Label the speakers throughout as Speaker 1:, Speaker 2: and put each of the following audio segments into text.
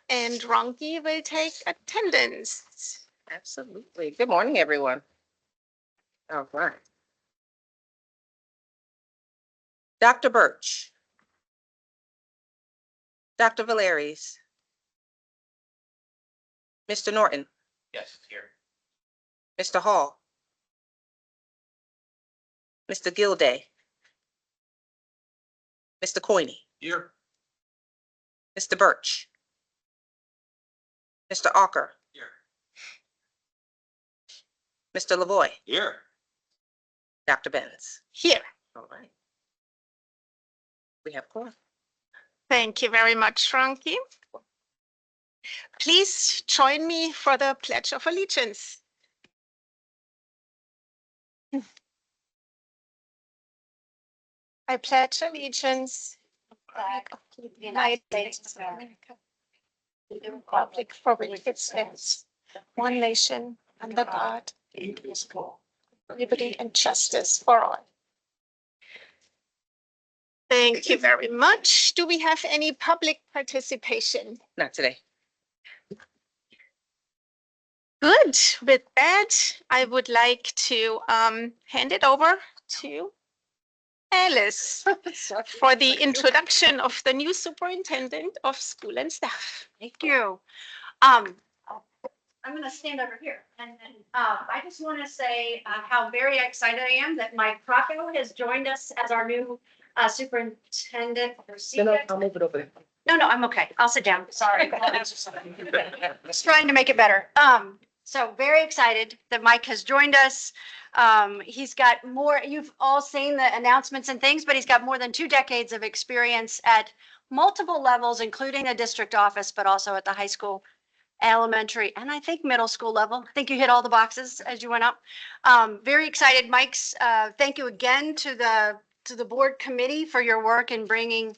Speaker 1: and Ronki will take attendance.
Speaker 2: Absolutely. Good morning, everyone. All right. Dr. Birch. Dr. Valeries. Mr. Norton.
Speaker 3: Yes, here.
Speaker 2: Mr. Hall. Mr. Gilday. Mr. Coiney.
Speaker 3: Here.
Speaker 2: Mr. Birch. Mr. Walker.
Speaker 3: Here.
Speaker 2: Mr. Lavoy.
Speaker 3: Here.
Speaker 2: Dr. Benz.
Speaker 1: Here.
Speaker 2: All right. We have quorum.
Speaker 1: Thank you very much, Ronki. Please join me for the Pledge of Allegiance. I pledge allegiance to the flag of the United States of America, to the republic for which it stands, one nation, under God, indivisible, liberty and justice for all. Thank you very much. Do we have any public participation?
Speaker 2: Not today.
Speaker 1: Good. With that, I would like to hand it over to Alice for the introduction of the new superintendent of school and staff.
Speaker 4: Thank you. I'm going to stand over here. And then I just want to say how very excited I am that Mike Crocco has joined us as our new superintendent for CTECS.
Speaker 2: I'll move it over there.
Speaker 4: No, I'm okay. I'll sit down. Sorry. Just trying to make it better. So very excited that Mike has joined us. He's got more, you've all seen the announcements and things, but he's got more than 2 decades of experience at multiple levels, including a district office, but also at the high school, elementary, and I think middle school level. I think you hit all the boxes as you went up. Very excited. Mike's, thank you again to the board committee for your work in bringing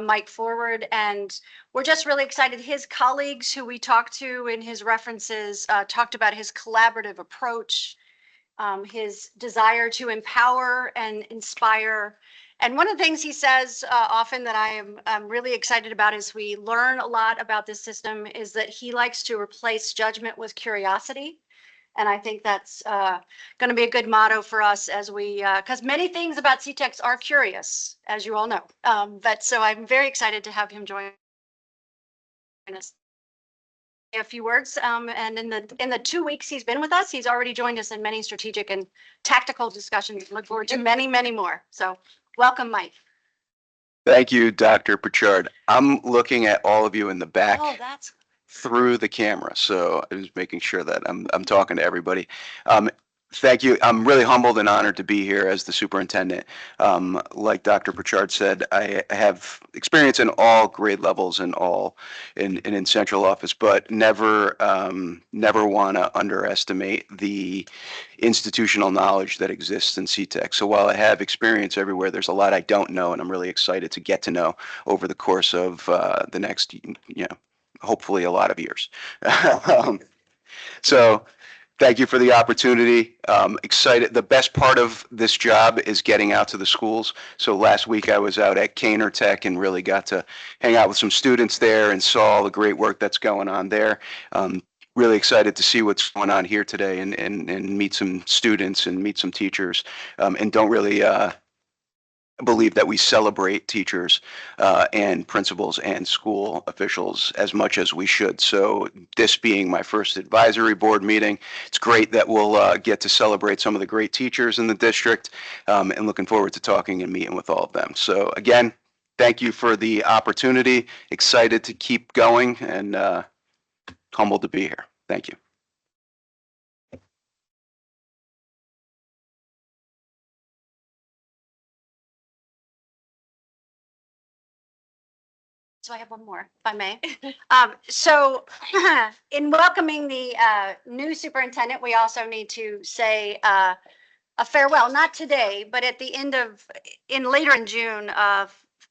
Speaker 4: Mike forward. And we're just really excited. His colleagues who we talked to in his references talked about his collaborative approach, his desire to empower and inspire. And one of the things he says often that I'm really excited about is we learn a lot about this system is that he likes to replace judgment with curiosity. And I think that's going to be a good motto for us as we, because many things about CTECS are curious, as you all know. But so I'm very excited to have him join us. A few words, and in the 2 weeks he's been with us, he's already joined us in many strategic and tactical discussions. Look forward to many, many more. So welcome, Mike.
Speaker 3: Thank you, Dr. Pritchard. I'm looking at all of you in the back
Speaker 4: Oh, that's
Speaker 3: through the camera, so I was making sure that I'm talking to everybody. Thank you. I'm really humbled and honored to be here as the superintendent. Like Dr. Pritchard said, I have experience in all grade levels and all in central office, but never want to underestimate the institutional knowledge that exists in CTECS. So while I have experience everywhere, there's a lot I don't know, and I'm really excited to get to know over the course of the next, hopefully a lot of years. So thank you for the opportunity. Excited. The best part of this job is getting out to the schools. So last week I was out at Kaner Tech and really got to hang out with some students there and saw all the great work that's going on there. Really excited to see what's going on here today and meet some students and meet some teachers, and don't really believe that we celebrate teachers and principals and school officials as much as we should. So this being my first advisory board meeting, it's great that we'll get to celebrate some of the great teachers in the district, and looking forward to talking and meeting with all of them. So again, thank you for the opportunity. Excited to keep going and humbled to be here. Thank you.
Speaker 4: So I have one more, if I may. So in welcoming the new superintendent, we also need to say a farewell, not today, but at the end of, later in June,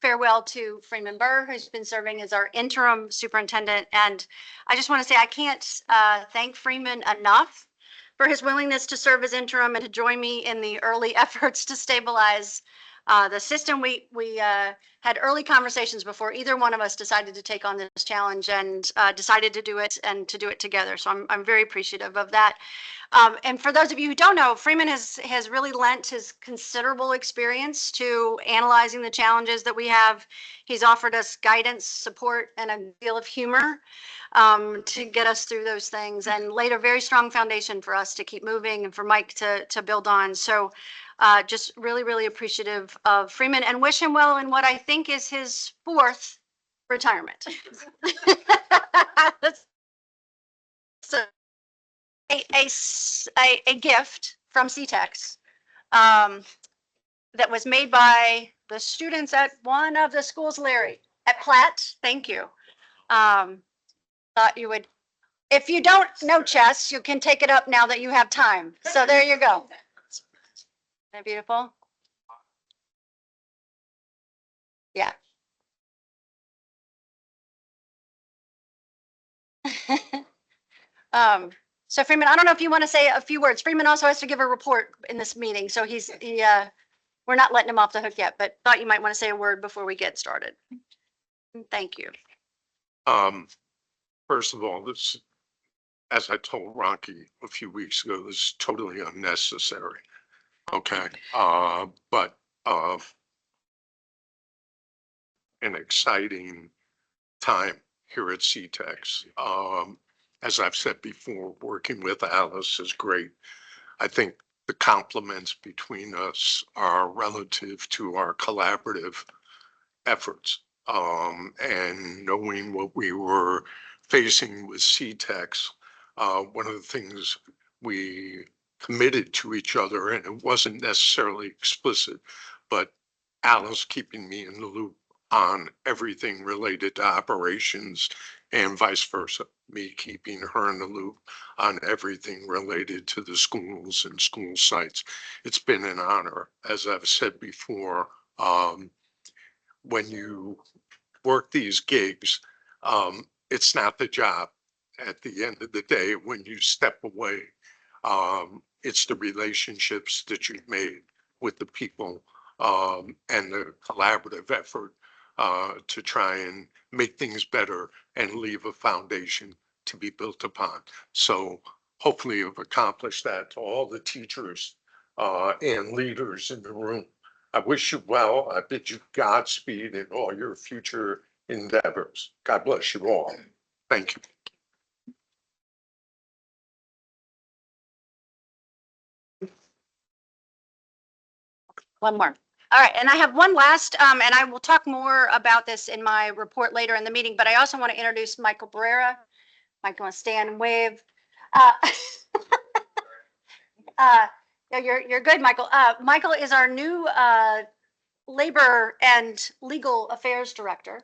Speaker 4: farewell to Freeman Burr, who's been serving as our interim superintendent. And I just want to say I can't thank Freeman enough for his willingness to serve as interim and to join me in the early efforts to stabilize The system, we had early conversations before either one of us decided to take on this challenge and decided to do it and to do it together. So I'm very appreciative of that. And for those of you who don't know, Freeman has really lent his considerable experience to analyzing the challenges that we have. He's offered us guidance, support, and a deal of humor to get us through those things, and laid a very strong foundation for us to keep moving and for Mike to build on. So just really, really appreciative of Freeman and wish him well in what I think is his fourth retirement. So a gift from CTECS that was made by the students at one of the schools, Larry, at Platt. Thank you. Thought you would, if you don't know chess, you can take it up now that you have time. So there you go. Isn't that beautiful? Yeah. So Freeman, I don't know if you want to say a few words. Freeman also has to give a report in this meeting, so we're not letting him off the hook yet, but thought you might want to say a word before we get started. Thank you.
Speaker 5: First of all, this, as I told Rocky a few weeks ago, this is totally unnecessary. Okay, but an exciting time here at CTECS. As I've said before, working with Alice is great. I think the compliments between us are relative to our collaborative efforts. And knowing what we were facing with CTECS, one of the things we committed to each other, and it wasn't necessarily explicit, but Alice keeping me in the loop on everything related to operations and vice versa, me keeping her in the loop on everything related to the schools and school sites. It's been an honor. As I've said before, when you work these gigs, it's not the job. At the end of the day, when you step away, it's the relationships that you've made with the people, and the collaborative effort to try and make things better and leave a foundation to be built upon. So hopefully you've accomplished that. To all the teachers and leaders in the room, I wish you well. I bid you Godspeed in all your future endeavors. God bless you all. Thank you.
Speaker 4: One more. All right, and I have one last, and I will talk more about this in my report later in the meeting, but I also want to introduce Michael Barrera. Mike, you want to stand and wave? No, you're good, Michael. Michael is our new Labor and Legal Affairs Director.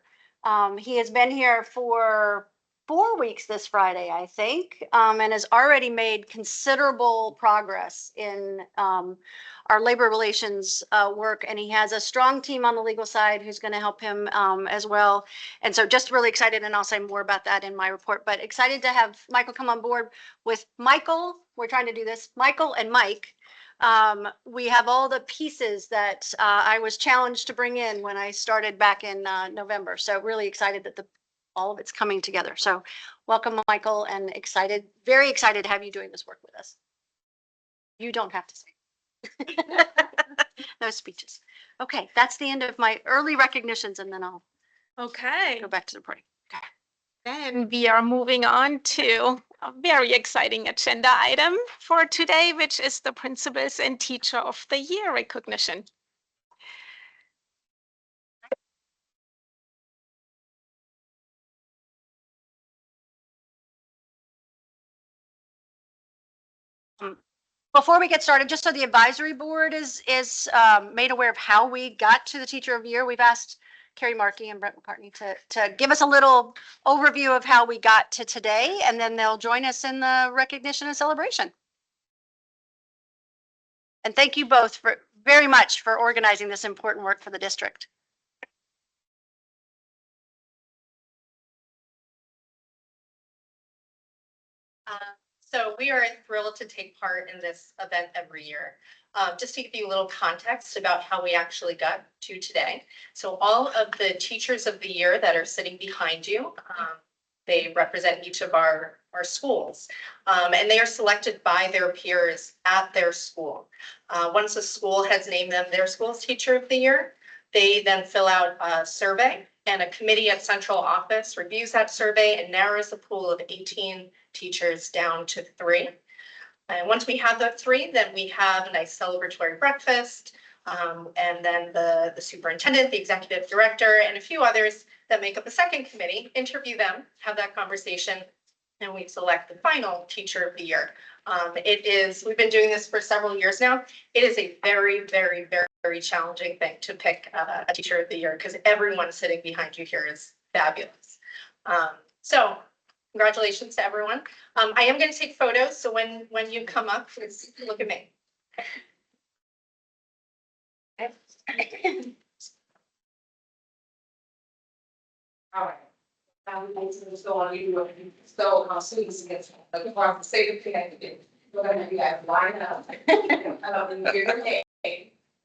Speaker 4: He has been here for 4 weeks this Friday, I think, and has already made considerable progress in our labor relations work. And he has a strong team on the legal side who's going to help him as well. And so just really excited, and I'll say more about that in my report, but excited to have Michael come on board. With Michael, we're trying to do this, Michael and Mike. We have all the pieces that I was challenged to bring in when I started back in November. So really excited that all of it's coming together. So welcome, Michael, and excited, very excited to have you doing this work with us. You don't have to say. No speeches. Okay, that's the end of my early recognitions, and then I'll
Speaker 1: Okay.
Speaker 4: go back to the party. Okay.
Speaker 1: Then we are moving on to a very exciting agenda item for today, which is the Principals and Teacher of the Year recognition.
Speaker 4: Before we get started, just so the advisory board is made aware of how we got to the Teacher of the Year, we've asked Carrie Markey and Brent McCartney to give us a little overview of how we got to today, and then they'll join us in the recognition and celebration. And thank you both very much for organizing this important work for the district.
Speaker 6: So we are thrilled to take part in this event every year. just to give you a little context about how we actually got to today. So all of the teachers of the year that are sitting behind you, they represent each of our schools. And they are selected by their peers at their school. Once a school has named them their school's teacher of the year, they then fill out a survey, and a committee at central office reviews that survey and narrows the pool of 18 teachers down to 3. And once we have the 3, then we have a nice celebratory breakfast. And then the superintendent, the executive director, and a few others that make up a second committee, interview them, have that conversation, and we select the final teacher of the year. We've been doing this for several years now. It is a very, very, very, very challenging thing to pick a teacher of the year because everyone sitting behind you here is fabulous. So congratulations to everyone. I am going to take photos. So when you come up, please look at me.
Speaker 7: All right. Let's go on, so, students get, looking for the state of Connecticut. We're gonna have you guys line up. And give your name.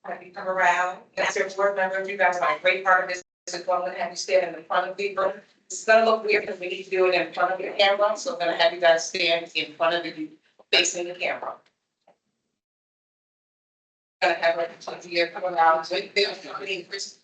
Speaker 7: Have you come around, that's your board member, you guys are a great part of this. So I'm gonna have you stand in front of people. It's gonna look weird because we need to do it in front of the camera, so I'm gonna have you guys stand in front of you, facing the camera. Gonna have a year coming out, so they're coming, Chris,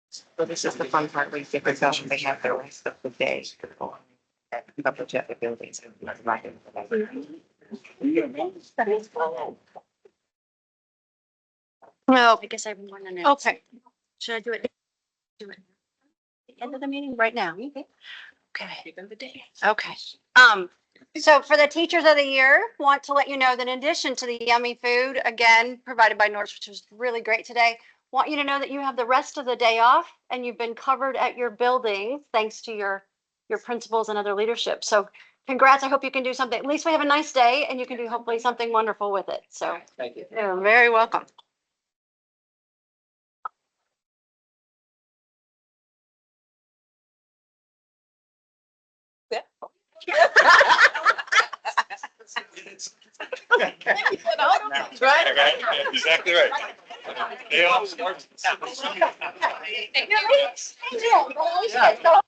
Speaker 2: So this is the fun part where you get to go and they have the rest of the day. At a couple of other buildings.
Speaker 4: Well, I guess I have one to know.
Speaker 1: Okay.
Speaker 4: Should I do it? Do it. The end of the meeting right now. Okay.
Speaker 2: Even the day.
Speaker 4: Okay. So for the Teachers of the Year, want to let you know that in addition to the yummy food, again, provided by Norse, which was really great today, want you to know that you have the rest of the day off and you've been covered at your building thanks to your principals and other leadership. So congrats. I hope you can do something. At least we have a nice day and you can do hopefully something wonderful with it. So
Speaker 2: Thank you.
Speaker 4: you're very welcome.
Speaker 2: Right.
Speaker 8: Exactly right. They all start.
Speaker 4: Yeah.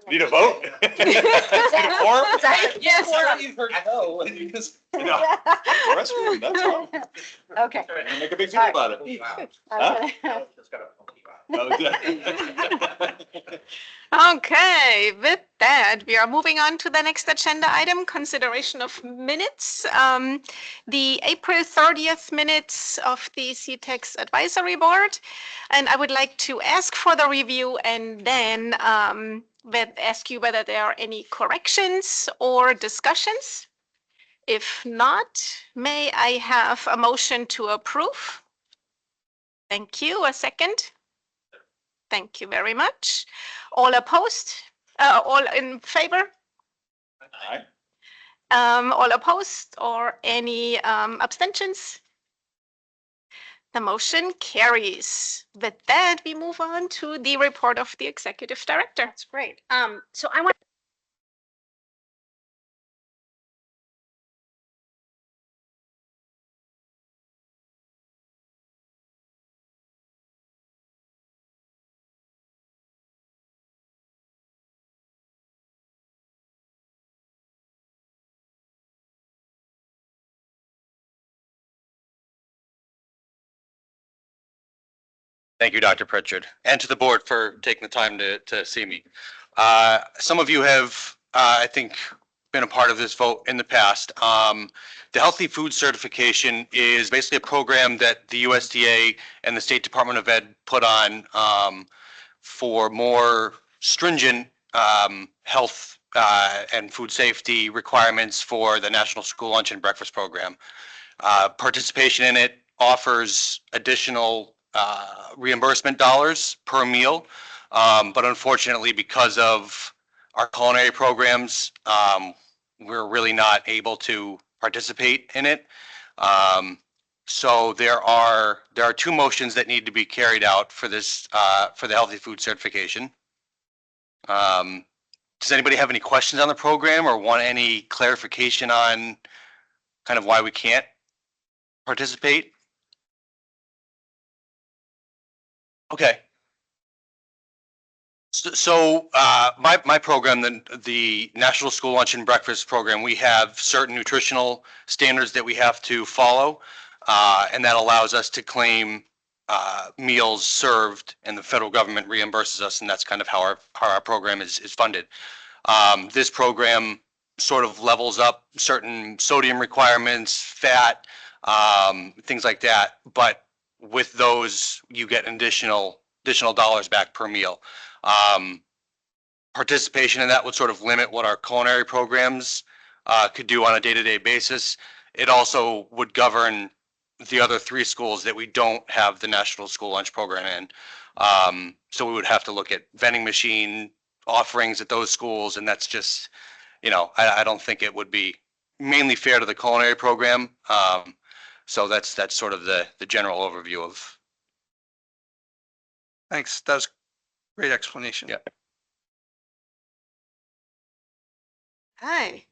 Speaker 8: Need a vote? Need a quorum?
Speaker 7: Yes.
Speaker 8: You've heard no, and you just, restroom, that's all.
Speaker 4: Okay.
Speaker 8: Make a big deal about it. Huh? No,
Speaker 1: Okay, with that, we are moving on to the next agenda item, consideration of minutes. The April 30th minutes of the CTECS Advisory Board. And I would like to ask for the review and then ask you whether there are any corrections or discussions. If not, may I have a motion to approve? Thank you. A second? Thank you very much. All opposed? All in favor?
Speaker 8: Aye.
Speaker 1: All opposed or any abstentions? The motion carries. With that, we move on to the report of the executive director.
Speaker 4: That's great. So I want.
Speaker 9: Thank you, Dr. Pritchard, and to the board for taking the time to see me. Some of you have, I think, been a part of this vote in the past. The Healthy Food Certification is basically a program that the USDA and the State Department of Ed put on for more stringent health and food safety requirements for the National School Lunch and Breakfast Program. Participation in it offers additional reimbursement dollars per meal. But unfortunately, because of our culinary programs, we're really not able to participate in it. So there are two motions that need to be carried out for this for the Healthy Food Certification. Does anybody have any questions on the program or want any clarification on kind of why we can't participate? Okay. So my program, the National School Lunch and Breakfast Program, we have certain nutritional standards that we have to follow, and that allows us to claim meals served, and the federal government reimburses us, and that's kind of how our program is funded. This program sort of levels up certain sodium requirements, fat, things like that, but with those, you get additional dollars back per meal. Participation in that would sort of limit what our culinary programs could do on a day-to-day basis. It also would govern the other 3 schools that we don't have the National School Lunch Program in. So we would have to look at vending machine offerings at those schools, and that's just, I don't think it would be mainly fair to the culinary program. So that's sort of the general overview of.
Speaker 10: Thanks. That was great explanation.
Speaker 9: Yeah.
Speaker 1: Hi.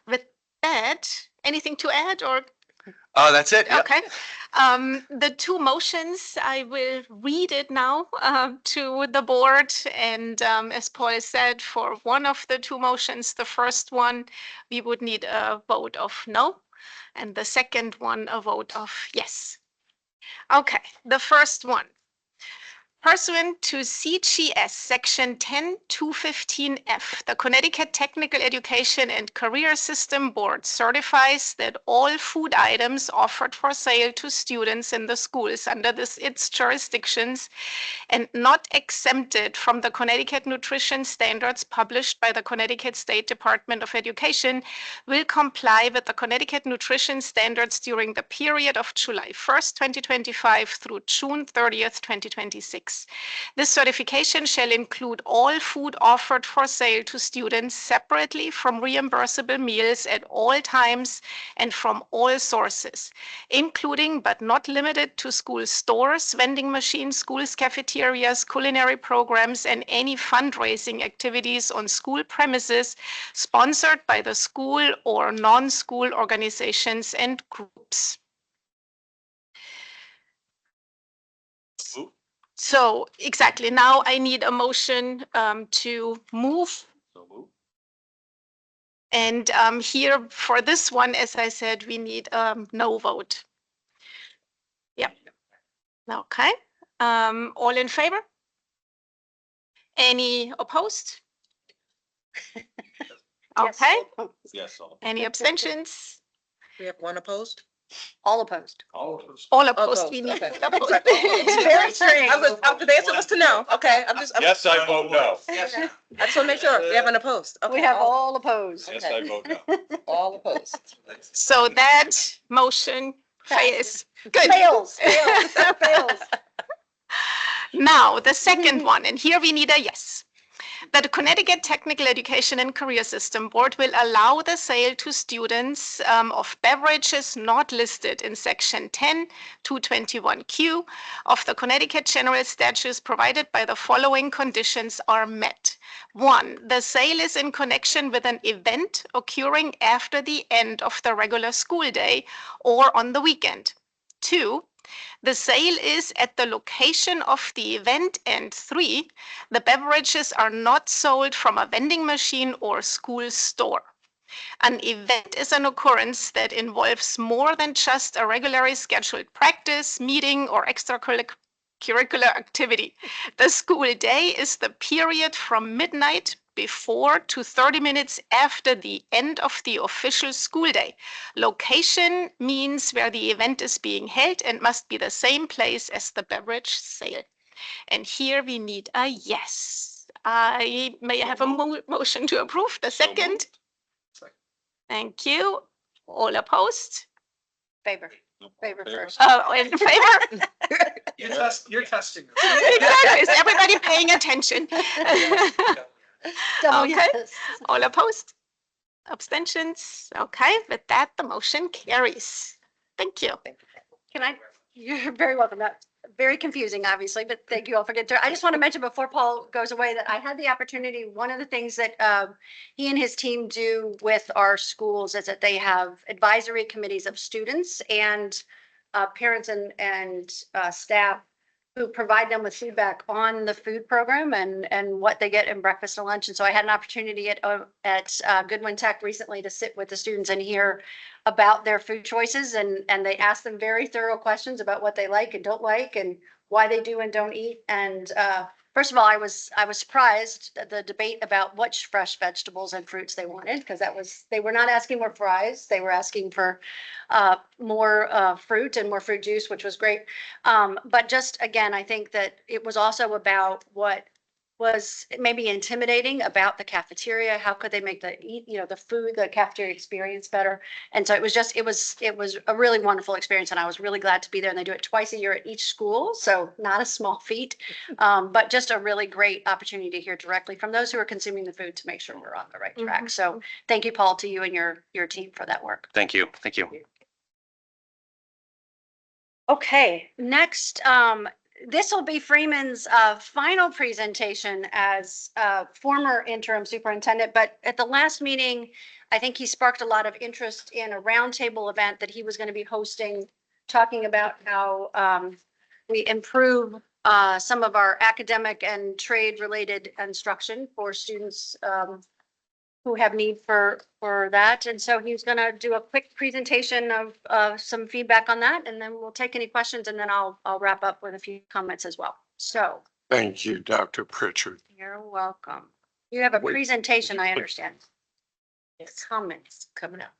Speaker 1: With that, anything to add or?
Speaker 9: That's it. Yep.
Speaker 1: Okay. The 2 motions, I will read it now to the board. And as Paul said, for one of the 2 motions, the first one, we would need a vote of no. And the second one, a vote of yes. Okay, the first one. Pursuant to CTECS Section 10.215F, the Connecticut Technical Education and Career System Board certifies that all food items offered for sale to students in the schools under its jurisdictions and not exempted from the Connecticut nutrition standards published by the Connecticut State Department of Education will comply with the Connecticut nutrition standards during the period of July 1st, 2025 through June 30th, 2026. This certification shall include all food offered for sale to students separately from reimbursable meals at all times and from all sources, including but not limited to school stores, vending machines, schools, cafeterias, culinary programs, and any fundraising activities on school premises sponsored by the school or non-school organizations and groups. So exactly, now I need a motion to move. And here for this one, as I said, we need no vote. Yeah. Okay. All in favor? Any opposed? Okay.
Speaker 8: Yes. all.
Speaker 1: Any abstentions?
Speaker 2: We have one opposed?
Speaker 4: All opposed.
Speaker 8: All of us.
Speaker 1: All opposed, we need.
Speaker 2: Okay.
Speaker 1: opposed.
Speaker 4: It's very strange.
Speaker 2: The answer was to no. Okay,
Speaker 8: Yes, I vote no.
Speaker 2: I just want to make sure we have an opposed. Okay,
Speaker 4: We have all opposed.
Speaker 8: Yes, I vote no.
Speaker 2: all opposed.
Speaker 1: So that motion fails. Good.
Speaker 4: Fails, fails.
Speaker 1: Now, the second one, and here we need a yes. That the Connecticut Technical Education and Career System Board will allow the sale to students of beverages not listed in Section 10 221Q of the Connecticut General Statutes, provided by the following conditions are met. 1, the sale is in connection with an event occurring after the end of the regular school day or on the weekend. 2, the sale is at the location of the event. And 3, the beverages are not sold from a vending machine or school store. An event is an occurrence that involves more than just a regularly scheduled practice, meeting, or extracurricular activity. The school day is the period from midnight before to 30 minutes after the end of the official school day. Location means where the event is being held and must be the same place as the beverage sale. And here we need a yes. I may have a motion to approve. The second. Thank you. All opposed?
Speaker 4: Favor first.
Speaker 1: In favor?
Speaker 10: You're testing.
Speaker 1: Exactly. Is everybody paying attention?
Speaker 4: Double
Speaker 1: Okay.
Speaker 4: yes.
Speaker 1: All opposed? Abstentions? Okay, with that, the motion carries. Thank you.
Speaker 4: You're very welcome. That's very confusing, obviously, but thank you all for getting through. I just want to mention before Paul goes away that I had the opportunity, one of the things that he and his team do with our schools is that they have advisory committees of students and parents and staff who provide them with feedback on the food program and what they get in breakfast and lunch. And so I had an opportunity at Goodwin Tech recently to sit with the students and hear about their food choices. And they asked them very thorough questions about what they like and don't like and why they do and don't eat. And first of all, I was surprised at the debate about which fresh vegetables and fruits they wanted, because they were not asking for fries. They were asking for more fruit and more fruit juice, which was great. But just again, I think that it was also about what was maybe intimidating about the cafeteria. How could they make the cafeteria experience better? And so it was a really wonderful experience, and I was really glad to be there. And they do it twice a year at each school, so not a small feat, but just a really great opportunity to hear directly from those who are consuming the food to make sure we're on the right track. So thank you, Paul, to you and your team for that work.
Speaker 9: Thank you. Thank you.
Speaker 4: Okay, next, this will be Freeman's final presentation as former interim superintendent, but at the last meeting, I think he sparked a lot of interest in a roundtable event that he was going to be hosting, talking about how we improve some of our academic and trade-related instruction for students who have need for that. And so he's going to do a quick presentation of some feedback on that, and then we'll take any questions, and then I'll wrap up with a few comments as well. So.
Speaker 5: Thank you, Dr. Pritchard.
Speaker 4: You're welcome. You have a
Speaker 5: Wait.
Speaker 4: presentation, I understand. Yes. Comments.
Speaker 2: Coming up.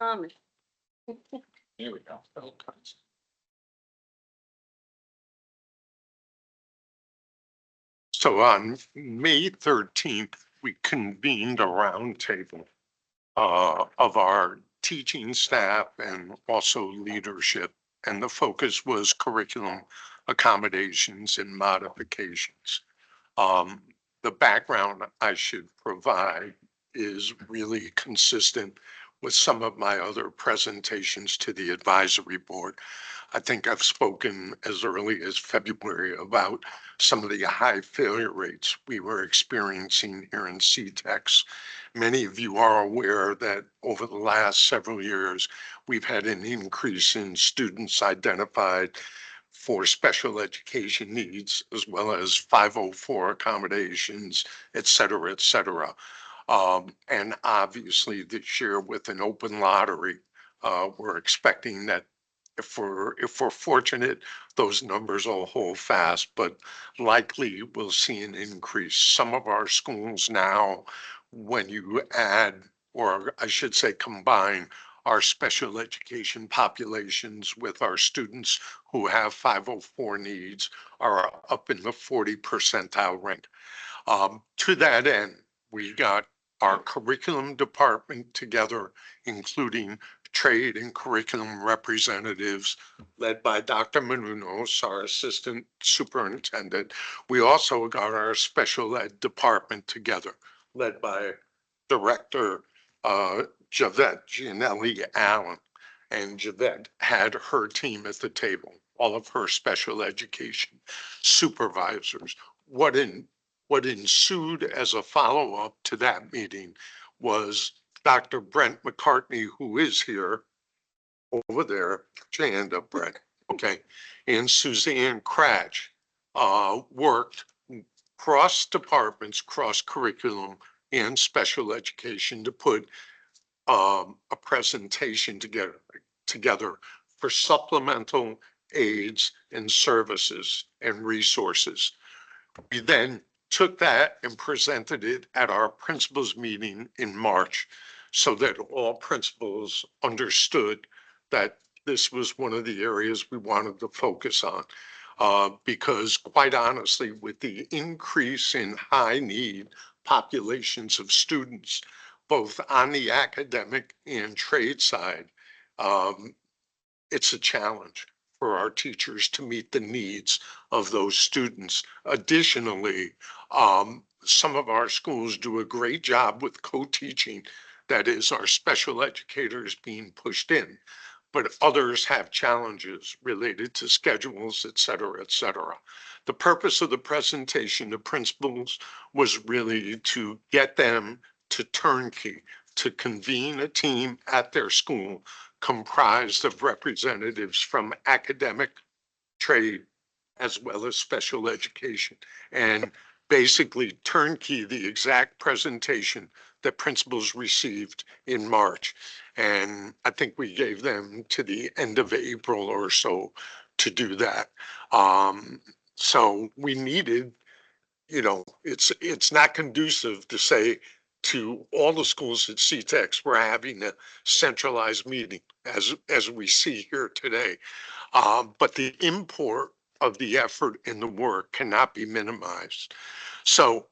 Speaker 4: Comments.
Speaker 8: Here we go.
Speaker 5: So on May 13th, we convened a roundtable of our teaching staff and also leadership. And the focus was curriculum accommodations and modifications. The background I should provide is really consistent with some of my other presentations to the advisory board. I think I've spoken as early as February about some of the high failure rates we were experiencing here in CTECS. Many of you are aware that over the last several years, we've had an increase in students identified for special education needs, as well as 504 accommodations, et cetera, et cetera. And obviously this year with an open lottery, we're expecting that if we're fortunate, those numbers will hold fast, but likely we'll see an increase. Some of our schools now, when you add, or I should say combine, our special education populations with our students who have 504 needs, are up in the 40 percentile rank. To that end, we got our curriculum department together, including trade and curriculum representatives led by Dr. Menounos, our assistant superintendent. We also got our special ed department together, led by Director Javette Gianelli Allen. And Javette had her team at the table, all of her special education supervisors. What ensued as a follow-up to that meeting was Dr. Brent McCartney, who is here over there, put your hand up, Brent, okay, and Suzanne Cratch worked cross departments, cross curriculum and special education to put a presentation together for supplemental aids and services and resources. We then took that and presented it at our principals meeting in March so that all principals understood that this was one of the areas we wanted to focus on. Because quite honestly, with the increase in high need populations of students, both on the academic and trade side, it's a challenge for our teachers to meet the needs of those students. Additionally, some of our schools do a great job with co-teaching. That is, our special educators being pushed in, but others have challenges related to schedules, et cetera, et cetera. The purpose of the presentation to principals was really to get them to turnkey, to convene a team at their school comprised of representatives from academic, trade, as well as special education, and basically turnkey the exact presentation that principals received in March. And I think we gave them to the end of April or so to do that. So we needed, it's not conducive to say to all the schools at CTECS, we're having a centralized meeting as we see here today. But the import of the effort and the work cannot be minimized. So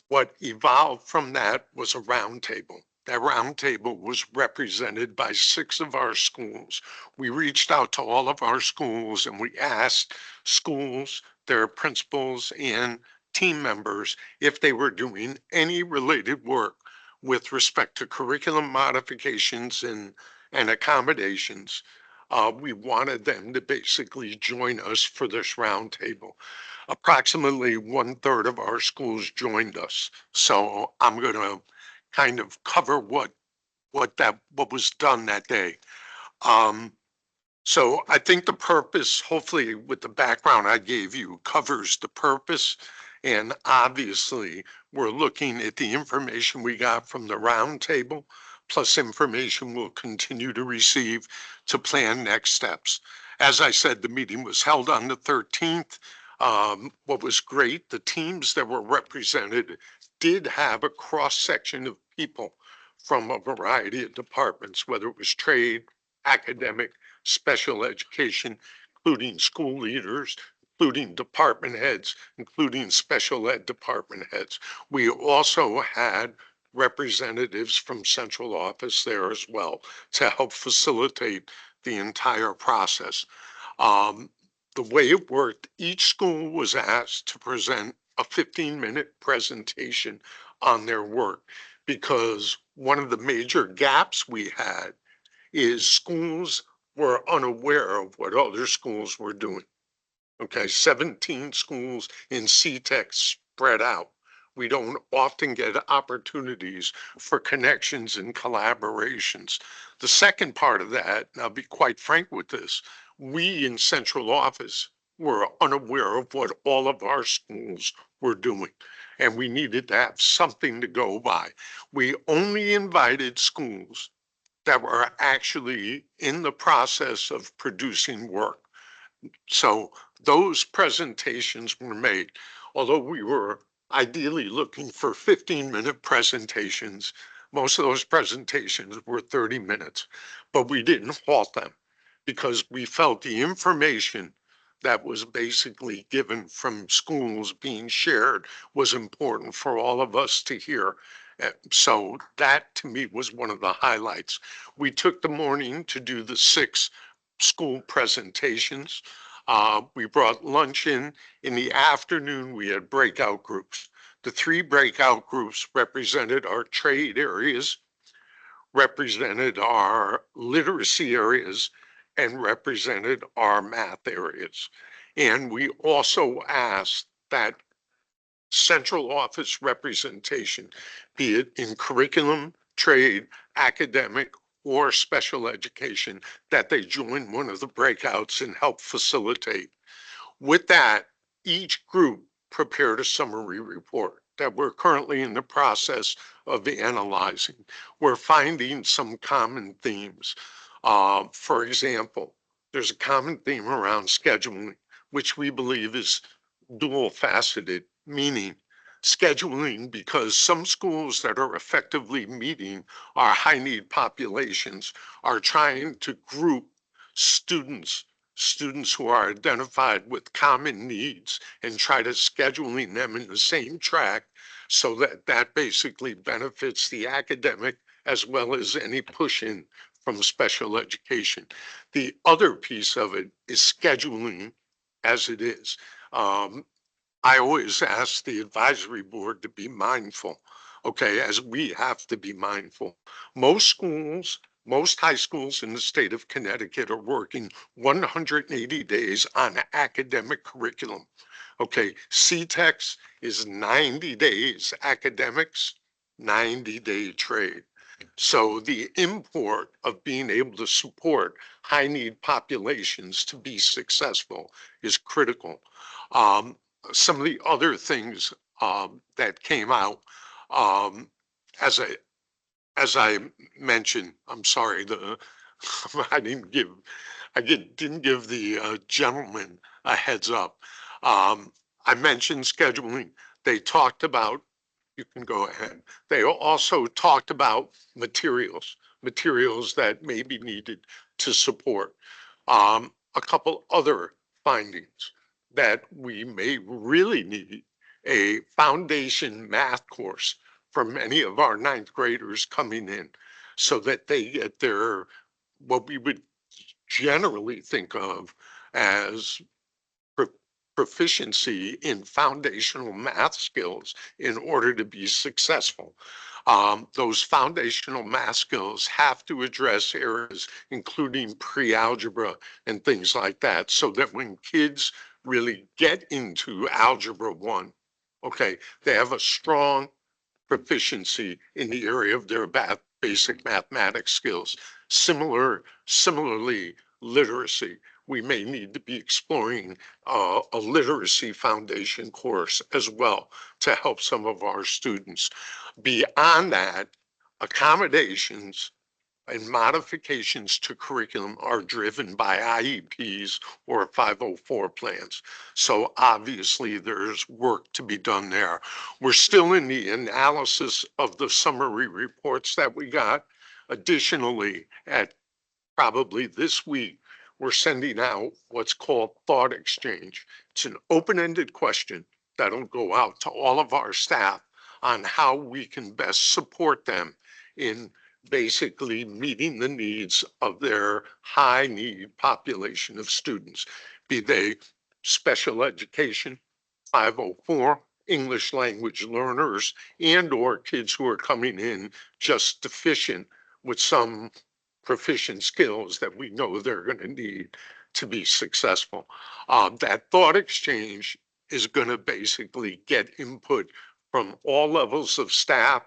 Speaker 5: what evolved from that was a roundtable. That roundtable was represented by 6 of our schools. We reached out to all of our schools and we asked schools, their principals and team members if they were doing any related work with respect to curriculum modifications and accommodations. We wanted them to basically join us for this roundtable. Approximately 1/3 of our schools joined us. So I'm going to kind of cover what was done that day. So I think the purpose, hopefully with the background I gave you, covers the purpose. And obviously we're looking at the information we got from the roundtable, plus information we'll continue to receive to plan next steps. As I said, the meeting was held on the 13th. What was great, the teams that were represented did have a cross section of people from a variety of departments, whether it was trade, academic, special education, including school leaders, including department heads, including special ed department heads. We also had representatives from central office there as well to help facilitate the entire process. The way it worked, each school was asked to present a 15-minute presentation on their work, because one of the major gaps we had is schools were unaware of what other schools were doing. Okay, 17 schools in CTECS spread out. We don't often get opportunities for connections and collaborations. The second part of that, and I'll be quite frank with this, we in central office were unaware of what all of our schools were doing, and we needed to have something to go by. We only invited schools that were actually in the process of producing work. So those presentations were made, although we were ideally looking for 15-minute presentations. Most of those presentations were 30 minutes, but we didn't halt them because we felt the information that was basically given from schools being shared was important for all of us to hear. So that to me was one of the highlights. We took the morning to do the 6 school presentations. We brought lunch in. In the afternoon, we had breakout groups. The 3 breakout groups represented our trade areas, represented our literacy areas, and represented our math areas. And we also asked that central office representation, be it in curriculum, trade, academic, or special education, that they join one of the breakouts and help facilitate. With that, each group prepared a summary report that we're currently in the process of analyzing. We're finding some common themes. For example, there's a common theme around scheduling, which we believe is dual faceted, meaning scheduling because some schools that are effectively meeting our high need populations are trying to group students who are identified with common needs and try to scheduling them in the same track so that that basically benefits the academic as well as any push in from special education. The other piece of it is scheduling as it is. I always ask the advisory board to be mindful, okay, as we have to be mindful. Most schools, most high schools in the state of Connecticut are working 180 days on academic curriculum. Okay, CTECS is 90 days academics, 90-day trade. So the import of being able to support high need populations to be successful is critical. Some of the other things that came out, um, as I as I mentioned, I'm sorry, the didn't give the gentleman a heads up. I mentioned scheduling. They talked about, you can go ahead. They also talked about materials that may be needed to support. A couple other findings that we may really need a foundation math course for many of our 9th graders coming in so that they get their, what we would generally think of as proficiency in foundational math skills in order to be successful. Those foundational math skills have to address areas including pre-algebra and things like that, so that when kids really get into algebra 1, okay, they have a strong proficiency in the area of their basic mathematics skills. Similarly, literacy. We may need to be exploring a literacy foundation course as well to help some of our students. Beyond that, accommodations and modifications to curriculum are driven by IEPs or 504 plans. So obviously there's work to be done there. We're still in the analysis of the summary reports that we got. Additionally, at probably this week, we're sending out what's called thought exchange. It's an open-ended question that'll go out to all of our staff on how we can best support them in basically meeting the needs of their high need population of students, be they special education, 504, English language learners, and or kids who are coming in just deficient with some proficient skills that we know they're going to need to be successful. That thought exchange is going to basically get input from all levels of staff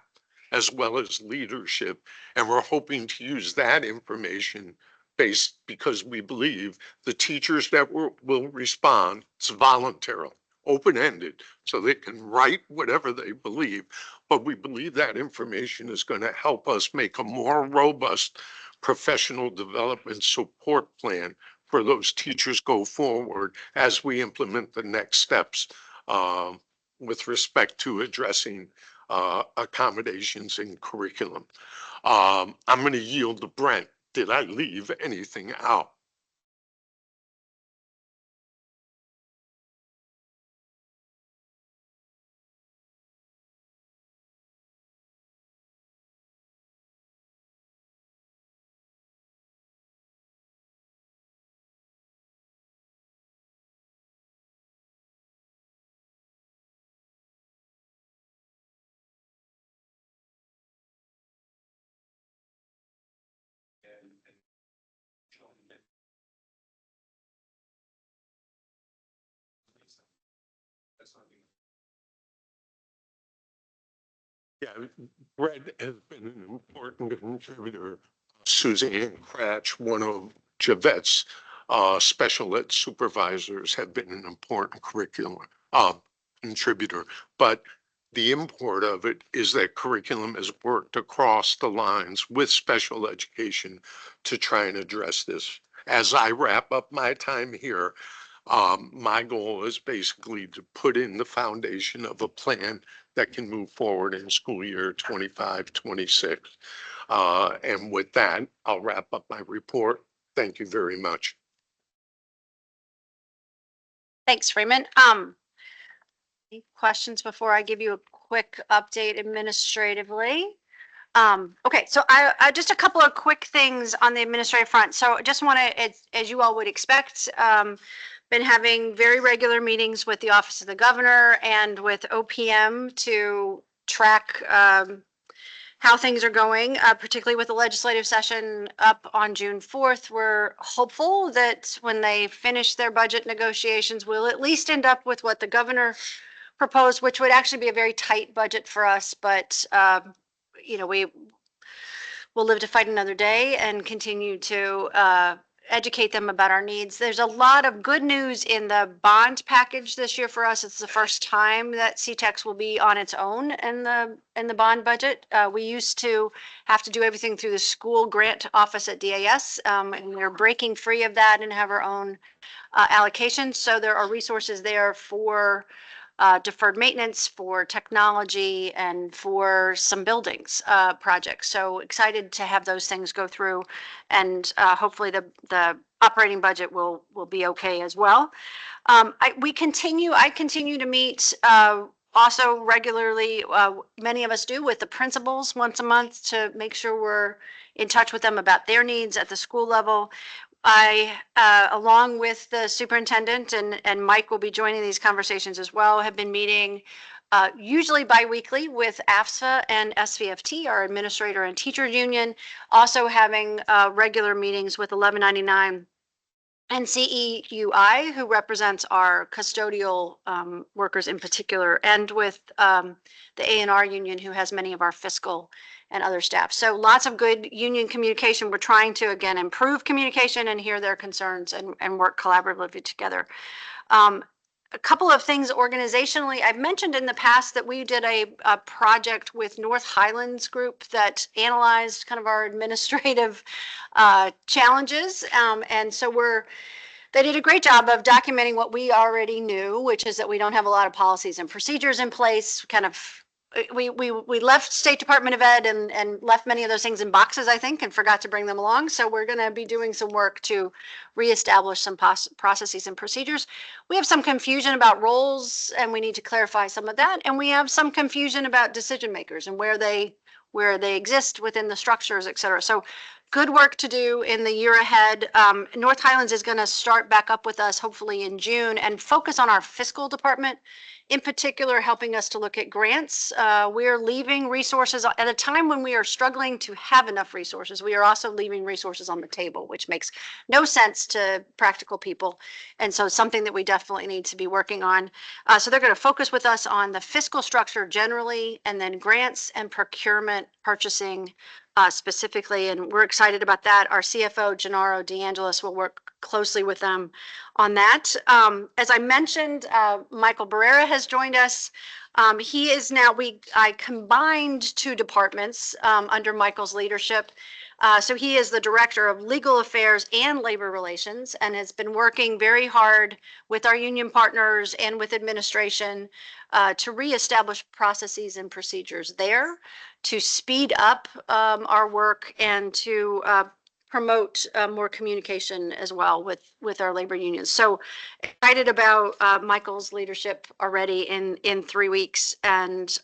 Speaker 5: as well as leadership. And we're hoping to use that information based because we believe the teachers that will respond, it's voluntary, open-ended, so they can write whatever they believe. But we believe that information is going to help us make a more robust professional development support plan for those teachers go forward as we implement the next steps with respect to addressing accommodations in curriculum. I'm going to yield to Brent. Did I leave anything out? Yeah, Brett has been an important contributor. Suzanne Cratch, one of Javette's special ed supervisors, have been an important curriculum contributor. But the import of it is that curriculum has worked across the lines with special education to try and address this. As I wrap up my time here, my goal is basically to put in the foundation of a plan that can move forward in school year 25, 26. And with that, I'll wrap up my report. Thank you very much.
Speaker 4: Thanks, Freeman. Any questions before I give you a quick update administratively? Okay, so I just a couple of quick things on the administrative front. So just want to, as you all would expect, been having very regular meetings with the Office of the Governor and with OPM to track how things are going, particularly with the legislative session up on June 4th. We're hopeful that when they finish their budget negotiations, we'll at least end up with what the governor proposed, which would actually be a very tight budget for us. But, we will live to fight another day and continue to educate them about our needs. There's a lot of good news in the bond package this year for us. It's the first time that CTECS will be on its own in the bond budget. We used to have to do everything through the school grant office at DAS, and we're breaking free of that and have our own allocation. So there are resources there for deferred maintenance, for technology, and for some buildings projects. So excited to have those things go through, and hopefully the operating budget will be okay as well. I continue to meet also regularly, many of us do, with the principals once a month to make sure we're in touch with them about their needs at the school level. I, along with the superintendent, and Mike will be joining these conversations as well, have been meeting usually biweekly with AFSA and SVFT, our administrator and teacher union, also having regular meetings with 1199 and CEUI, who represents our custodial workers in particular, and with the A&R union, who has many of our fiscal and other staff. So lots of good union communication. We're trying to, again, improve communication and hear their concerns and work collaboratively together. A couple of things organizationally, I've mentioned in the past that we did a project with North Highlands Group that analyzed kind of our administrative challenges. And so they did a great job of documenting what we already knew, which is that we don't have a lot of policies and procedures in place. Kind of, we left State Department of Ed and left many of those things in boxes, I think, and forgot to bring them along. So we're going to be doing some work to reestablish some processes and procedures. We have some confusion about roles, and we need to clarify some of that. And we have some confusion about decision makers and where they exist within the structures, et cetera. So good work to do in the year ahead. North Highlands is going to start back up with us hopefully in June and focus on our fiscal department, in particular, helping us to look at grants. We're leaving resources at a time when we are struggling to have enough resources. We are also leaving resources on the table, which makes no sense to practical people. And so something that we definitely need to be working on. So they're going to focus with us on the fiscal structure generally, and then grants and procurement purchasing specifically. And we're excited about that. Our CFO, Gennaro DeAngelis, will work closely with them on that. As I mentioned, Michael Barrera has joined us. He is now, I combined two departments under Michael's leadership. So he is the Director of Legal Affairs and Labor Relations and has been working very hard with our union partners and with administration to reestablish processes and procedures there, to speed up our work and to promote more communication as well with our labor unions. So excited about Michael's leadership already in 3 weeks. And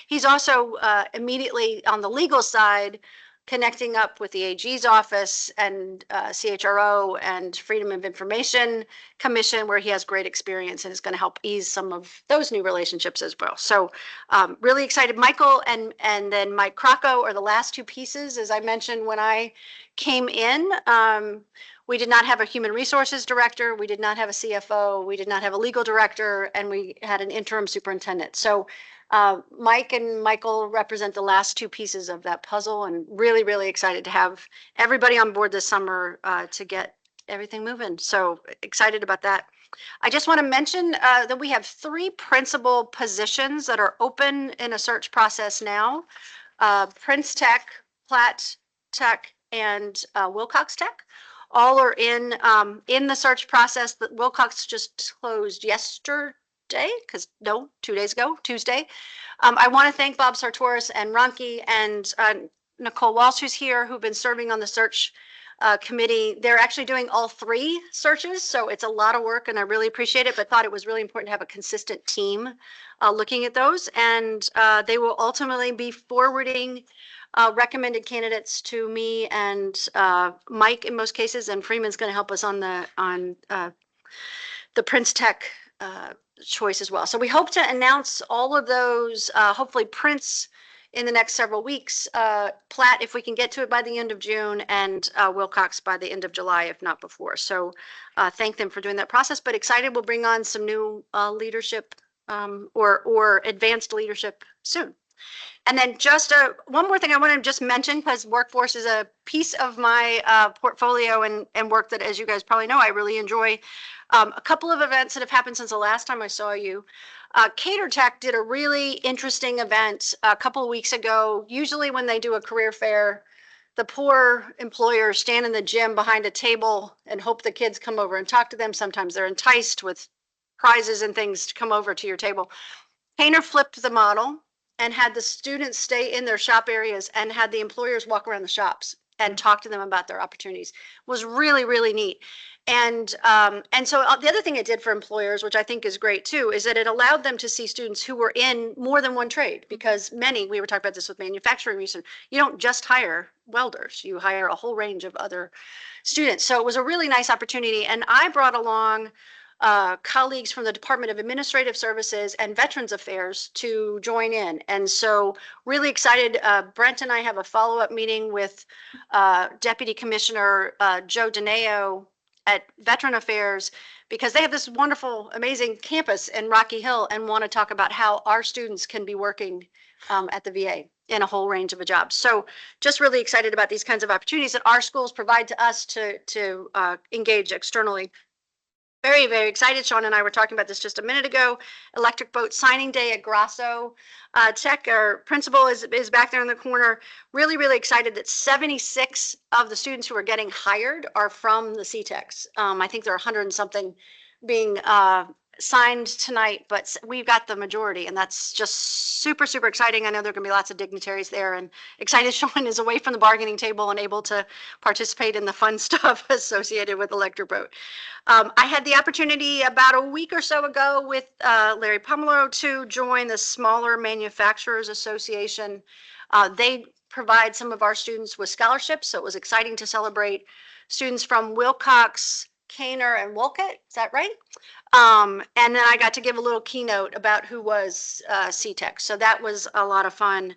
Speaker 4: he's also immediately on the legal side, connecting up with the AG's office and CHRO and Freedom of Information Commission, where he has great experience and is going to help ease some of those new relationships as well. So really excited. Michael and then Mike Crocco are the last two pieces. As I mentioned, when I came in, we did not have a human resources director, we did not have a CFO, we did not have a legal director, and we had an interim superintendent. So Mike and Michael represent the last two pieces of that puzzle, and really, really excited to have everybody on board this summer to get everything moving. So excited about that. I just want to mention that we have 3 principal positions that are open in a search process now. Prince Tech, Platt Tech, and Wilcox Tech. All are in the search process. That Wilcox just closed yesterday, because no, 2 days ago, Tuesday. I want to thank Bob Sartoris and Ronke and Nicole Walsh, who's here, who've been serving on the search committee. They're actually doing all 3 searches, so it's a lot of work, and I really appreciate it, but thought it was really important to have a consistent team looking at those. And they will ultimately be forwarding recommended candidates to me and Mike in most cases, and Freeman's going to help us on the Prince Tech choice as well. So we hope to announce all of those, hopefully Prince in the next several weeks, Platt if we can get to it by the end of June, and Wilcox by the end of July, if not before. So thank them for doing that process, but excited we'll bring on some new leadership or advanced leadership soon. And then just one more thing I want to just mention, because workforce is a piece of my portfolio and work that, as you guys probably know, I really enjoy. A couple of events that have happened since the last time I saw you. Cater Tech did a really interesting event a couple of weeks ago. Usually when they do a career fair, the poor employers stand in the gym behind a table and hope the kids come over and talk to them. Sometimes they're enticed with prizes and things to come over to your table. Cater flipped the model and had the students stay in their shop areas and had the employers walk around the shops and talk to them about their opportunities. It was really, really neat. And so the other thing it did for employers, which I think is great too, is that it allowed them to see students who were in more than one trade, because we were talking about this with manufacturing research, you don't just hire welders, you hire a whole range of other students. So it was a really nice opportunity. And I brought along colleagues from the Department of Administrative Services and Veterans Affairs to join in. And so really excited. Brent and I have a follow-up meeting with Deputy Commissioner Joe Dineo at Veteran Affairs, because they have this wonderful, amazing campus in Rocky Hill and want to talk about how our students can be working at the VA in a whole range of a job. So just really excited about these kinds of opportunities that our schools provide to us to engage externally. Very, very excited. Sean and I were talking about this just a minute ago. Electric boat signing day at Grasso Tech. Our principal is back there in the corner. Really, really excited that 76 of the students who are getting hired are from the CTECS. I think there are 100 and something being signed tonight, but we've got the majority, and that's just super, super exciting. I know there are going to be lots of dignitaries there, and excited Sean is away from the bargaining table and able to participate in the fun stuff associated with Electric Boat. I had the opportunity about a week or so ago with Larry Pomelo to join the Smaller Manufacturers Association. They provide some of our students with scholarships. So it was exciting to celebrate students from Wilcox, Caner, and Wolcott. Is that right? And then I got to give a little keynote about who was CTECS. So that was a lot of fun.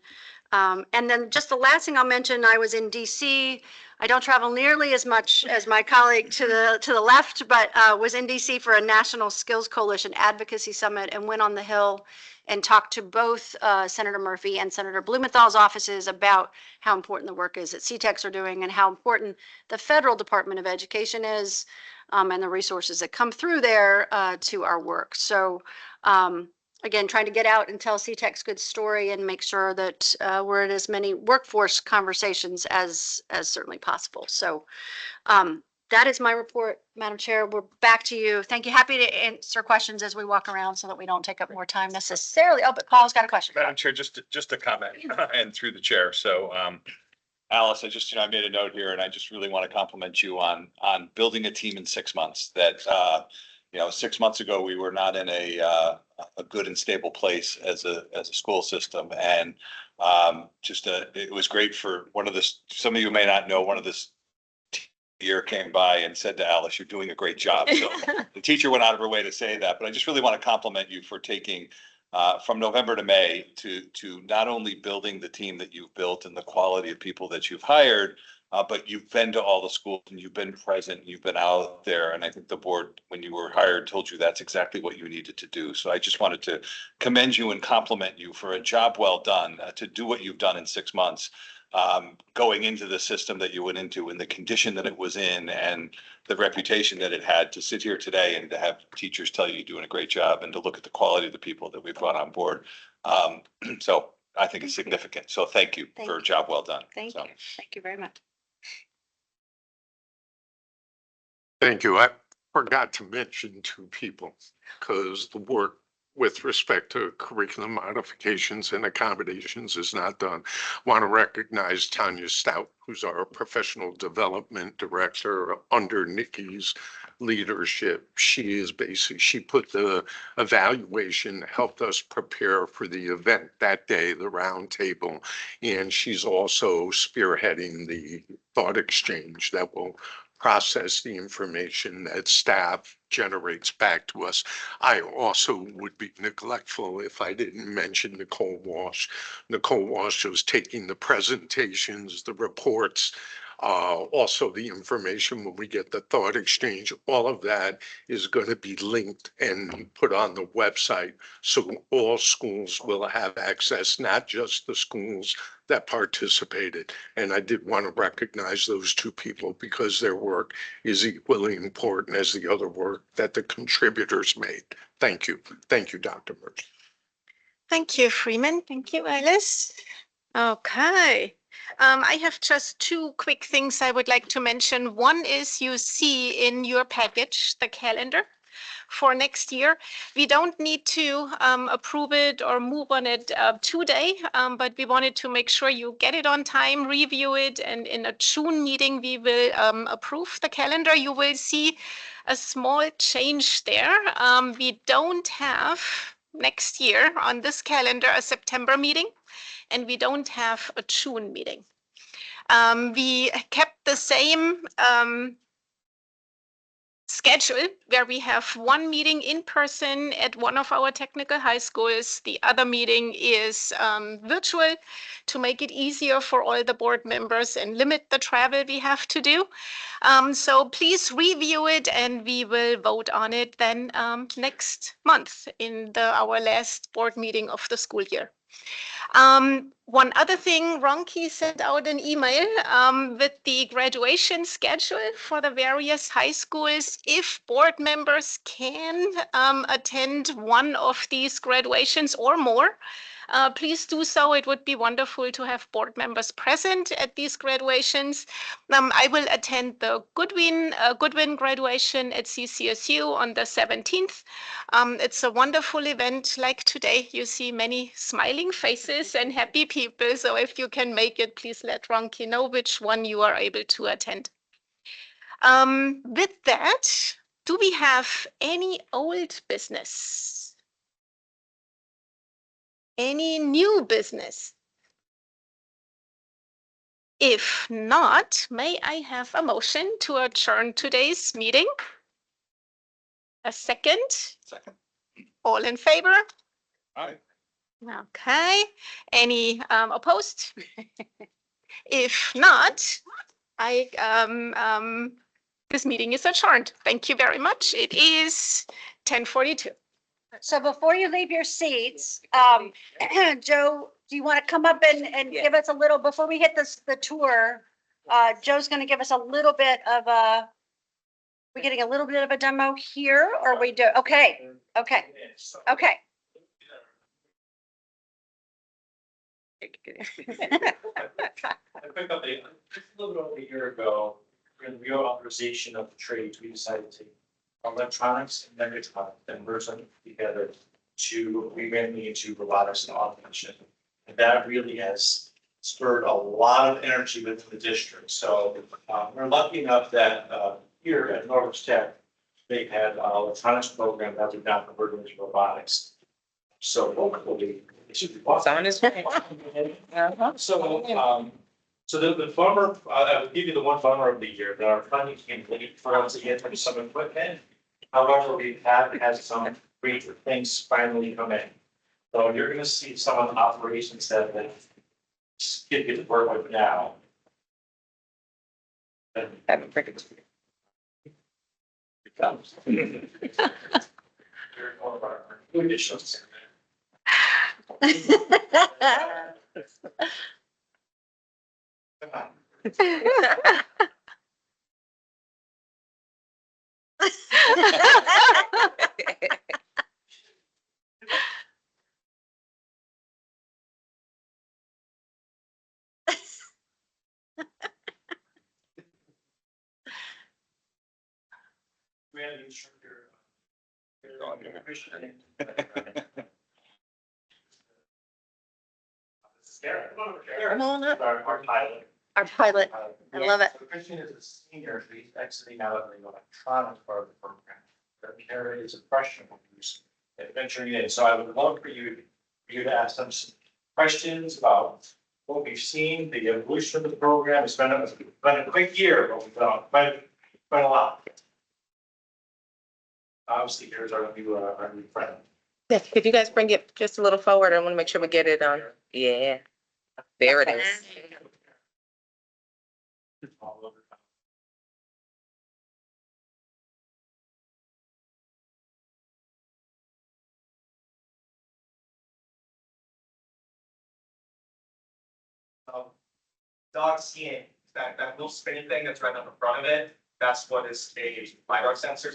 Speaker 4: And then just the last thing I'll mention, I was in DC. I don't travel nearly as much as my colleague to the left, but was in DC for a National Skills Coalition Advocacy Summit and went on the Hill and talked to both Senator Murphy and Senator Blumenthal's offices about how important the work is that CTECs are doing and how important the federal Department of Education is, and the resources that come through there to our work. So again, trying to get out and tell CTEC's good story and make sure that we're in as many workforce conversations as certainly possible. So that is my report, Madam Chair. We're back to you. Thank you. Happy to answer questions as we walk around so that we don't take up more time necessarily. Oh, but Paul's got a question.
Speaker 8: Madam Chair, just a comment and through the chair. So, Alice, I made a note here and I just really want to compliment you on building a team in 6 months that, 6 months ago, we were not in a good and stable place as a school system. And it was great for some of you may not know, one of this year came by and said to Alice, "You're doing a great job." So the teacher went out of her way to say that, but I just really want to compliment you for taking from November to May to not only building the team that you've built and the quality of people that you've hired, but you've been to all the schools and you've been present, you've been out there. And I think the board, when you were hired, told you that's exactly what you needed to do. So I just wanted to commend you and compliment you for a job well done to do what you've done in 6 months. Going into the system that you went into and the condition that it was in and the reputation that it had, to sit here today and to have teachers tell you you're doing a great job and to look at the quality of the people that we brought on board. So I think it's significant. So thank you for a job well done.
Speaker 4: Thank you. Thank you very much.
Speaker 5: Thank you. I forgot to mention 2 people because the work with respect to curriculum modifications and accommodations is not done. Want to recognize Tanya Stout, who's our professional development director under Nikki's leadership. She put the evaluation, helped us prepare for the event that day, the round table. And she's also spearheading the thought exchange that will process the information that staff generates back to us. I also would be neglectful if I didn't mention Nicole Walsh. Nicole Walsh was taking the presentations, the reports, also the information when we get the thought exchange. All of that is going to be linked and put on the website, so all schools will have access, not just the schools that participated. And I did want to recognize those 2 people because their work is equally important as the other work that the contributors made. Thank you. Thank you, Dr. Murphy.
Speaker 1: Thank you, Freeman. Thank you, Alice. Okay. I have just 2 quick things I would like to mention. One is you see in your package the calendar for next year. We don't need to approve it or move on it today, but we wanted to make sure you get it on time, review it, and in a June meeting, we will approve the calendar. You will see a small change there. We don't have next year on this calendar a September meeting, and we don't have a June meeting. We kept the same schedule where we have one meeting in person at one of our technical high schools. The other meeting is virtual to make it easier for all the board members and limit the travel we have to do. So please review it and we will vote on it then next month in our last board meeting of the school year. One other thing, Ronki sent out an email with the graduation schedule for the various high schools. If board members can attend one of these graduations or more, please do so. It would be wonderful to have board members present at these graduations. I will attend the Goodwin graduation at CCSU on the 17th. It's a wonderful event. Like today, you see many smiling faces and happy people. So if you can make it, please let Ronki know which one you are able to attend. With that, do we have any old business? Any new business? If not, may I have a motion to adjourn today's meeting? A second?
Speaker 8: Second.
Speaker 1: All in favor?
Speaker 8: All right.
Speaker 1: Okay. Any opposed? If not, this meeting is adjourned. Thank you very much. It is 10:42.
Speaker 4: So before you leave your seats, Joe, do you want to come up and give us a little, before we hit the tour? Joe's going to give us a little bit of we're getting a little bit of a demo here, or we do, okay, okay, okay.
Speaker 10: I picked up a little bit over a year ago, in the real authorization of the trades, we decided to take electronics and mechatronics and merge them together to revamp me into robotics and automation. And that really has spurred a lot of energy within the district. So we're lucky enough that here at Norwich Tech, they had an electronics program that we've now converted into robotics. So hopefully, it should be.
Speaker 2: Someone is.
Speaker 10: So the bummer, I would give you the one bummer of the year, that our funding came late for us to get some equipment. However, we have had some great things finally come in. So you're gonna see some of the operations that get to work with now. And
Speaker 2: Have a cricket.
Speaker 10: it comes. You're one of our new additions. Come on. We had an instructor. Sarah, come over here.
Speaker 2: Come on up.
Speaker 10: Our pilot.
Speaker 2: Our pilot. I love it.
Speaker 10: So Christian is a senior, so he's exiting out of the electronics part of the program. But Kara is a freshman who's venturing in, so I would love for you to ask them some questions about what we've seen, the evolution of the program. It's been a quick year, but we've done quite a lot. Obviously, here's our new friend.
Speaker 2: Yeah, could you guys bring it just a little forward? I want to make sure we get it on. Yeah. There it is.
Speaker 10: All over.
Speaker 11: Dog seeing, that little spinny thing that's right on the front of it, that's what is a LiDAR sensor.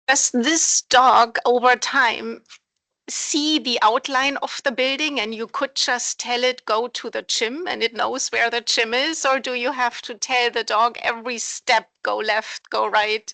Speaker 1: Does this dog over time see the outline of the building and you could just tell it go to the gym and it knows where the gym is? Or do you have to tell the dog every step, go left, go right?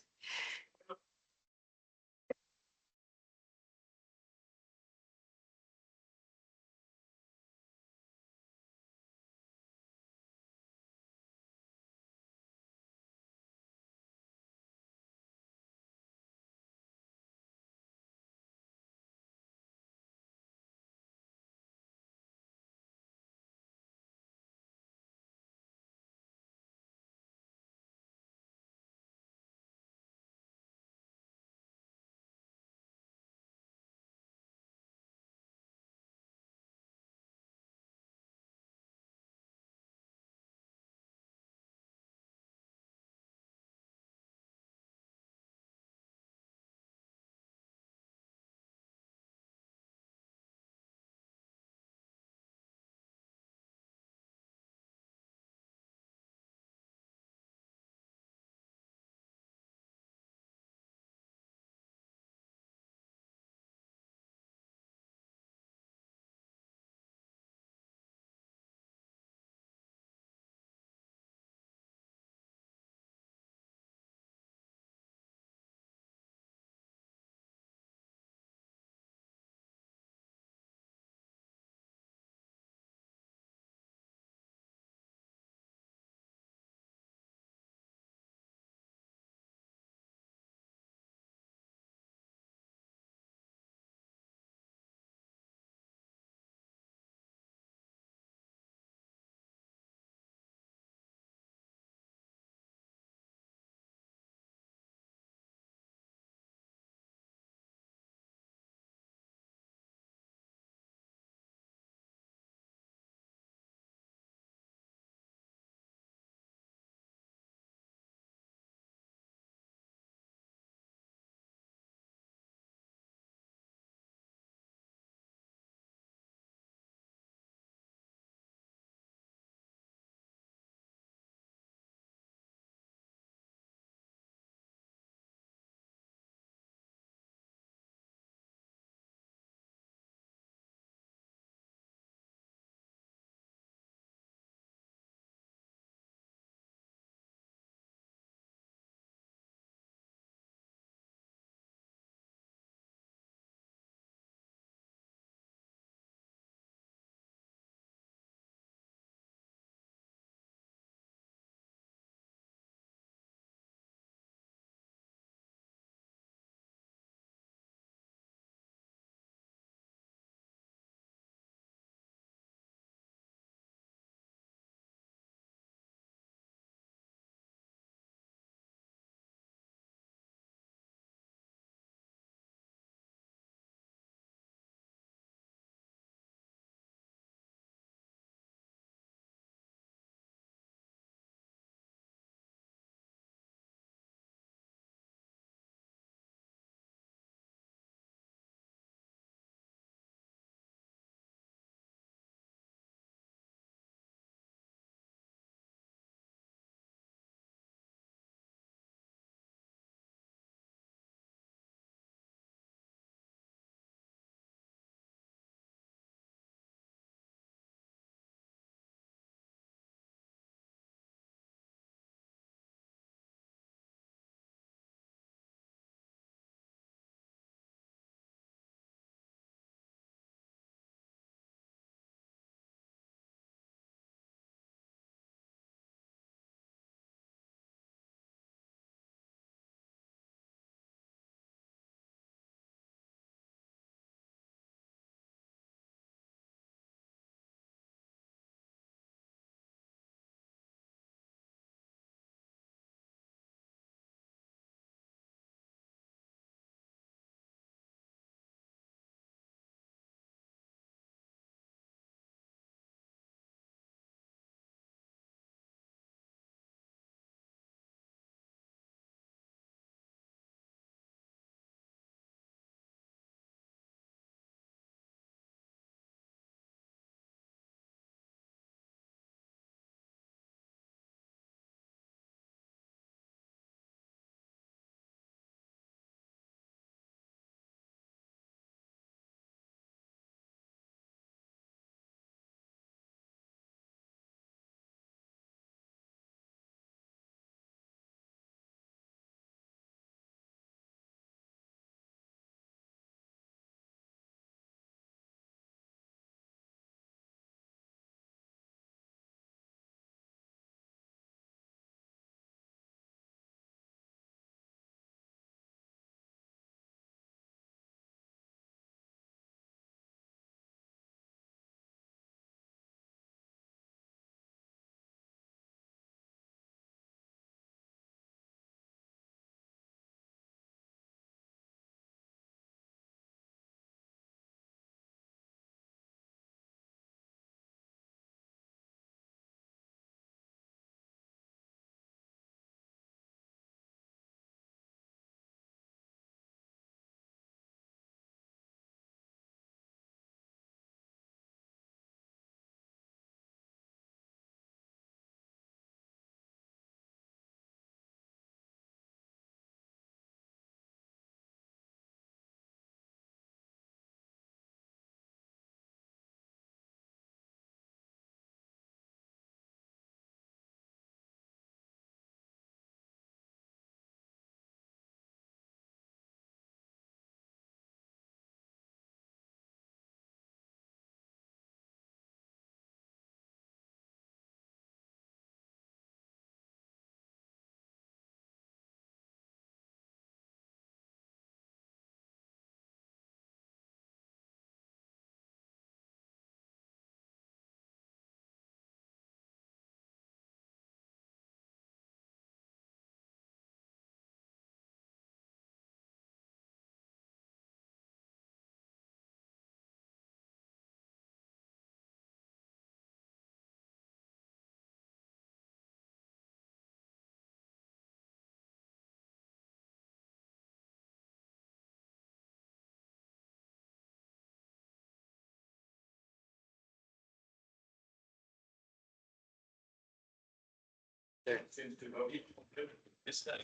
Speaker 10: It's not.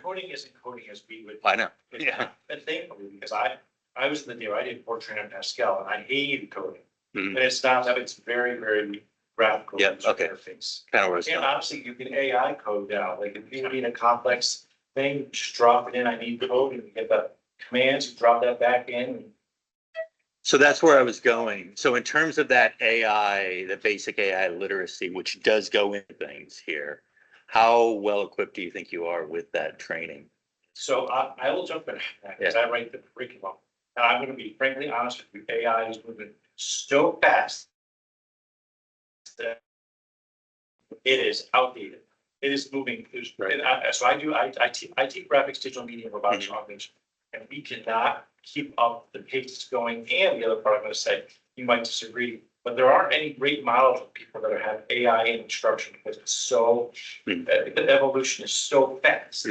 Speaker 10: Coding isn't coding as we would.
Speaker 9: I know.
Speaker 10: It's
Speaker 9: Yeah.
Speaker 10: not. And thankfully, because I was in the deal, I did Fortran and Pascal and I hated coding.
Speaker 9: Mhm.
Speaker 10: But it's not that, it's very, very graphical.
Speaker 9: Yeah,
Speaker 10: user
Speaker 9: okay.
Speaker 10: interface.
Speaker 9: Kind of where it's
Speaker 10: And
Speaker 9: going.
Speaker 10: honestly, you can AI code now, like if you need a complex thing, just drop it in, I need code, and you get the commands, you drop that back in.
Speaker 9: So that's where I was going. So in terms of that AI, the basic AI literacy, which does go into things here, how well equipped do you think you are with that training?
Speaker 10: So I will jump in, because I write the curriculum, and I'm gonna be frankly honest with you, AI is moving so fast that it is outdated. It is moving, so I teach graphics, digital media, and robotics automation. And we cannot keep up the pace it's going. And the other part I'm gonna say, you might disagree, but there aren't any great models of people that have AI in instruction because it's so, the evolution is so fast.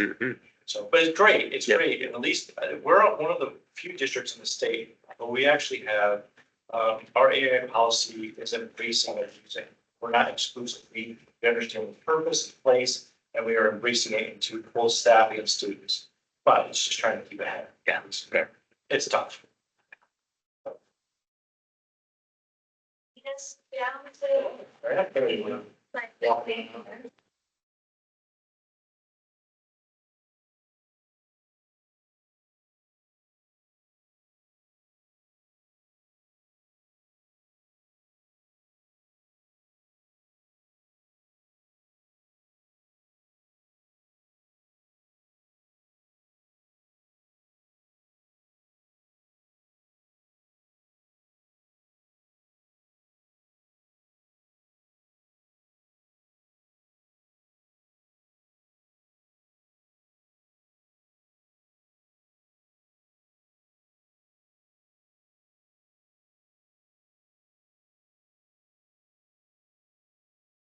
Speaker 10: So, but it's great, it's great, and at least we're one of the few districts in the state where we actually have, our AI policy is embracing of using. We're not exclusive, we understand the purpose, the place, and we are embracing it into full staffing of students. But it's just trying to keep ahead.
Speaker 9: Yeah.
Speaker 10: It's tough.
Speaker 7: Yes, down to like